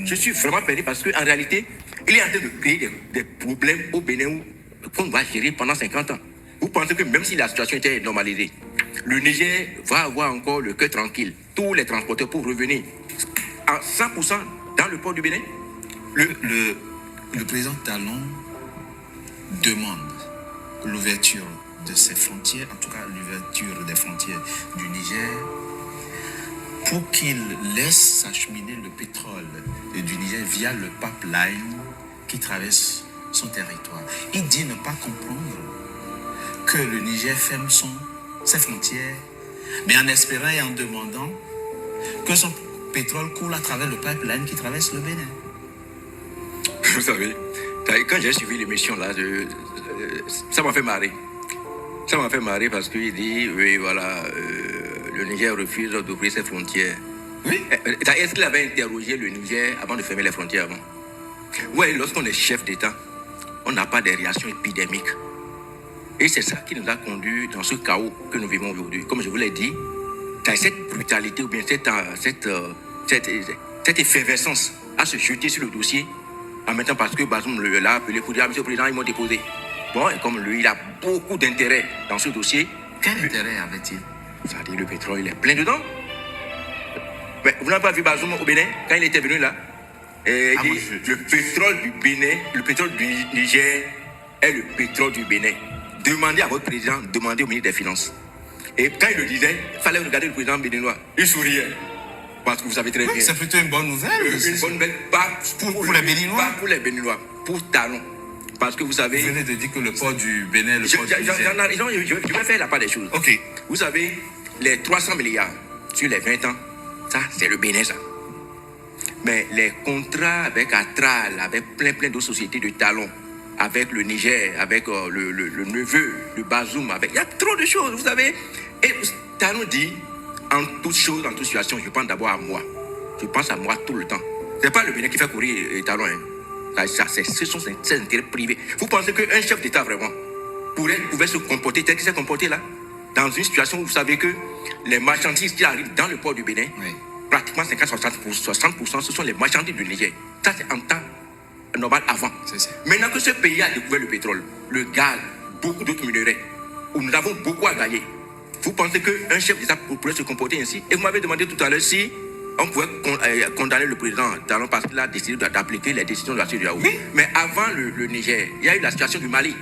Je suis vraiment perdu parce qu'en réalité, il est en train de créer des problèmes au Bénin qu'on va gérer pendant 50 ans. Vous pensez que même si la situation était normalisée, le Niger va avoir encore le cœur tranquille, tous les transporteurs pour revenir à 100% dans le port du Bénin? Le président Talon demande l'ouverture de ses frontières, en tout cas l'ouverture des frontières du Niger, pour qu'il laisse s'acheminer le pétrole du Niger via le pipeline qui traverse son territoire. Il dit ne pas comprendre que le Niger ferme ses frontières, mais en espérant et en demandant que son pétrole coule à travers le pipeline qui traverse le Bénin. Vous savez, quand j'ai suivi l'émission là, ça m'a fait marrer. Ça m'a fait marrer parce qu'il dit, oui, voilà, le Niger refuse d'ouvrir ses frontières. Oui. Est-ce qu'il avait interrogé le Niger avant de fermer les frontières avant? Oui, lorsqu'on est chef d'État, on n'a pas de réaction épidémique. Et c'est ça qui nous a conduit dans ce chaos que nous vivons aujourd'hui. Comme je vous l'ai dit, cette brutalité ou bien cette effervescence à se jeter sur le dossier, en même temps parce que Bazoum l'a appelé pour dire, monsieur le président, ils m'ont déposé. Bon, et comme lui, il a beaucoup d'intérêt dans ce dossier. Quel intérêt avait-il? Ça dit, le pétrole, il est plein dedans. Mais vous n'avez pas vu Bazoum au Bénin, quand il était venu là? Et il dit, le pétrole du Bénin, le pétrole du Niger est le pétrole du Bénin. Demandez à votre président, demandez au ministre des Finances. Et quand il le disait, il fallait regarder le président béninois. Il souriait. Parce que vous savez très bien. C'est plutôt une bonne nouvelle. Une bonne nouvelle, pas pour les Béninois. Pas pour les Béninois, pour Talon. Parce que vous savez. Vous venez de dire que le port du Bénin, le port du Niger. Je vais faire la part des choses. Ok. Vous savez, les 300 milliards sur les 20 ans, ça, c'est le Bénin, ça. Mais les contrats avec Atral, avec plein d'autres sociétés de Talon, avec le Niger, avec le neveu, le Bazoum, il y a trop de choses, vous savez. Et Talon dit, en toute chose, en toute situation, je pense d'abord à moi. Je pense à moi tout le temps. Ce n'est pas le Bénin qui fait courir Talon. Ce sont ses intérêts privés. Vous pensez qu'un chef d'État, vraiment, pouvait se comporter tel qu'il s'est comporté là, dans une situation où vous savez que les marchandises qui arrivent dans le port du Bénin, oui, pratiquement 50-60%, ce sont les marchandises du Niger. Ça, c'est en temps normal avant. Maintenant que ce pays a découvert le pétrole, le gaz, beaucoup d'autres minerais, où nous avons beaucoup à gagner, vous pensez qu'un chef d'État pourrait se comporter ainsi? Et vous m'avez demandé tout à l'heure si on pouvait condamner le président Talon parce qu'il a décidé d'appliquer les décisions de la CEDEAO. Oui. Mais avant le Niger, il y a eu la situation du Mali.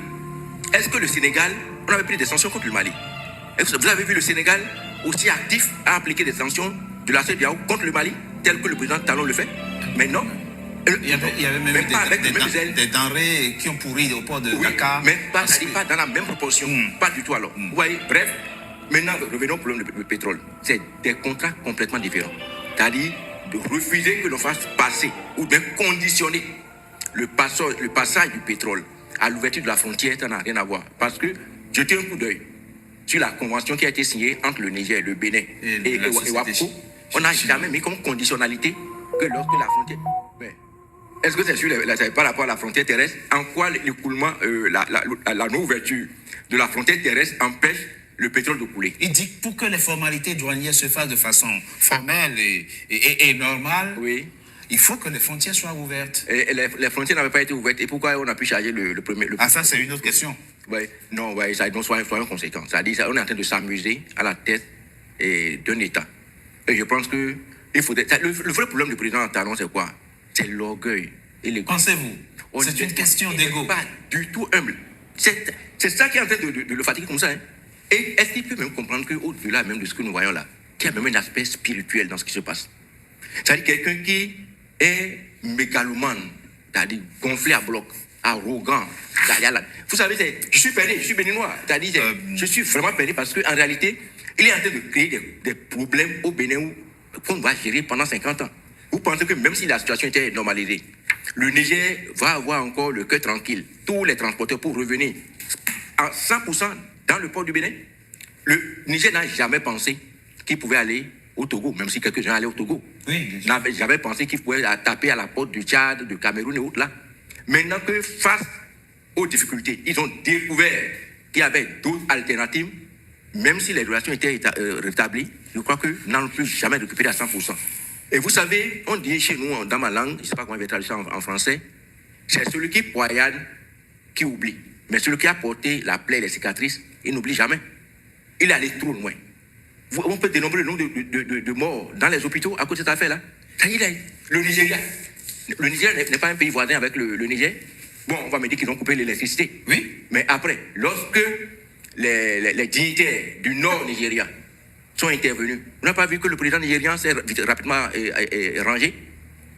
Est-ce que le Sénégal, on avait pris des sanctions contre le Mali? Est-ce que vous avez vu le Sénégal aussi actif à appliquer des sanctions de la CEDEAO contre le Mali, tel que le président Talon le fait? Mais non. Il y avait même des denrées qui ont pourri au port de Dakar. Mais pas dans la même proportion. Pas du tout alors. Vous voyez, bref, maintenant, revenons au problème du pétrole. C'est des contrats complètement différents. C'est-à-dire de refuser que l'on fasse passer ou bien conditionner le passage du pétrole à l'ouverture de la frontière, ça n'a rien à voir. Parce que, jetez un coup d'œil sur la convention qui a été signée entre le Niger, le Bénin et WAPCO, on n'a jamais mis comme conditionnalité que lorsque la frontière... Est-ce que c'est par rapport à la frontière terrestre? En quoi l'écoulement, la non-ouverture de la frontière terrestre empêche le pétrole de couler? Il dit pour que les formalités douanières se fassent de façon formelle et normale, oui, il faut que les frontières soient ouvertes. Et les frontières n'avaient pas été ouvertes. Et pourquoi on a pu charger le premier... ça, c'est une autre question. Ouais, non, ouais, ça, non, soyons conséquents. C'est-à-dire on est en train de s'amuser à la tête d'un État. Et je pense que il faudrait... Le vrai problème du président Talon, c'est quoi? C'est l'orgueil et l'ego. Pensez-vous? C'est une question d'ego. Pas du tout humble. C'est ça qui est en train de le fatiguer comme ça. Hein. Et est-ce qu'il peut même comprendre qu'au-delà même de ce que nous voyons là, qu'il y a même un aspect spirituel dans ce qui se passe? C'est-à-dire quelqu'un qui est mégalomane, c'est-à-dire gonflé à bloc, arrogant. Vous savez, je suis perdu, je suis béninois. C'est-à-dire, je suis vraiment perdu parce qu'en réalité, il est en train de créer des problèmes au Bénin qu'on va gérer pendant 50 ans. Vous pensez que même si la situation était normalisée, le Niger va avoir encore le cœur tranquille, tous les transporteurs pour revenir à 100% dans le port du Bénin? Le Niger n'a jamais pensé qu'il pouvait aller au Togo, même si quelques-uns allaient au Togo. Oui, n'avait jamais pensé qu'il pouvait taper à la porte du Tchad, du Cameroun et autres là. Maintenant que face aux difficultés, ils ont découvert qu'il y avait d'autres alternatives, même si les relations étaient rétablies, je crois que nous n'allons plus jamais récupérer à 100%. Et vous savez, on dit chez nous, dans ma langue, je ne sais pas comment je vais traduire ça en français, c'est celui qui poignarde qui oublie. Mais celui qui a porté la plaie et les cicatrices, il n'oublie jamais. Il est allé trop loin. On peut dénombrer le nombre de morts dans les hôpitaux à cause de cette affaire-là. Ça y est, le Nigeria. Le Nigeria n'est pas un pays voisin avec le Niger. Bon, on va me dire qu'ils ont coupé l'électricité. Oui. Mais après, lorsque les dignitaires du nord Nigeria sont intervenus, on n'a pas vu que le président nigérian s'est rapidement rangé.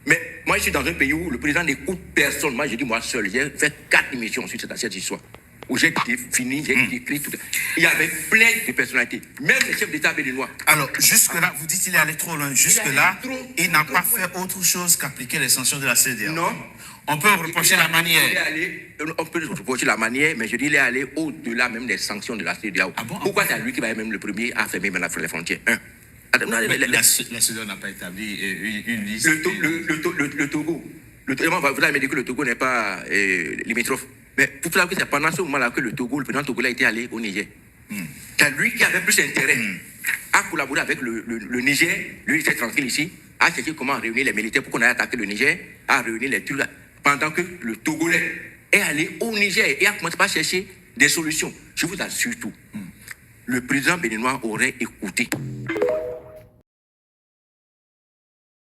Mais moi, je suis dans un pays où le président n'écoute personne. Moi, je dis moi seul. J'ai fait 4 émissions sur cette histoire. Où j'ai fini, j'ai écrit tout. Il y avait plein de personnalités. Même les chefs d'État béninois. Alors, jusque-là, vous dites qu'il est allé trop loin. Jusque-là, il n'a pas fait autre chose qu'appliquer les sanctions de la CEDEAO. Non. On peut reprocher la manière. On peut reprocher la manière, mais je dis qu'il est allé au-delà même des sanctions de la CEDEAO. Ah bon? Pourquoi c'est lui qui va être même le premier à fermer les frontières? La CEDEAO n'a pas établi une liste. Le Togo. Vous allez me dire que le Togo n'est pas limitrophe. Mais pour savoir que c'est pendant ce moment-là que le président togolais a été allé au Niger. C'est lui qui avait plus intérêt à collaborer avec le Niger. Lui, il était tranquille ici, à chercher comment réunir les militaires pour qu'on aille attaquer le Niger, à réunir les trucs. Pendant que le Togolais est allé au Niger et a commencé par chercher des solutions. Je vous assure tout. Le président béninois aurait écouté.